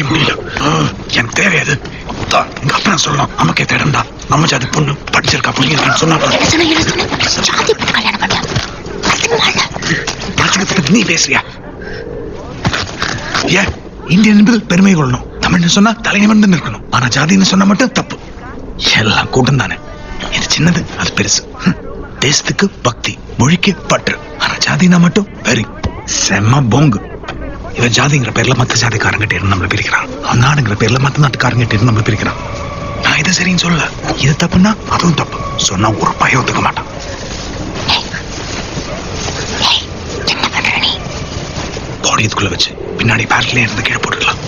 முடியல. என் தேவையாது எங்க அப்பா சொல்லலாம். நமக்கே தேடண்டா. நம்ம ஜாதி பொண்ணு படிச்சிருக்கா புரியுதுன்னு சொன்னா நீ பேசுறியா? ஏன் இந்தியன் என்பது பெருமை கொள்ளணும். தமிழ்னு சொன்னா தலைநிமிர்ந்து நிற்கணும். ஆனா ஜாதின்னு சொன்னா மட்டும் தப்பு. எல்லாம் கூட்டம் தானே. இது சின்னது, அது பெருசு. தேசத்துக்கு பக்தி, மொழிக்கு பற்று. ஆனா ஜாதினா மட்டும் வெறி, செம்ம போங்கு. இவன் ஜாதிங்கிற பேர்ல மத்த ஜாதிக்காரங்கிட்ட நம்மள பிரிக்கிறான். நாடுங்கிற பேர்ல மத்த நாட்டுக்காரங்கிட்ட நம்மள பிரிக்கிறான். நான் இதை சரின்னு சொல்லல. இது தப்புன்னா அதுவும் தப்பு. சொன்னா ஒரு பயம் ஒத்துக்க மாட்டான். பாடி இதுக்குள்ள வச்சு பின்னாடி பேரட்லயே இருந்து கீழே போட்டுக்கலாம்.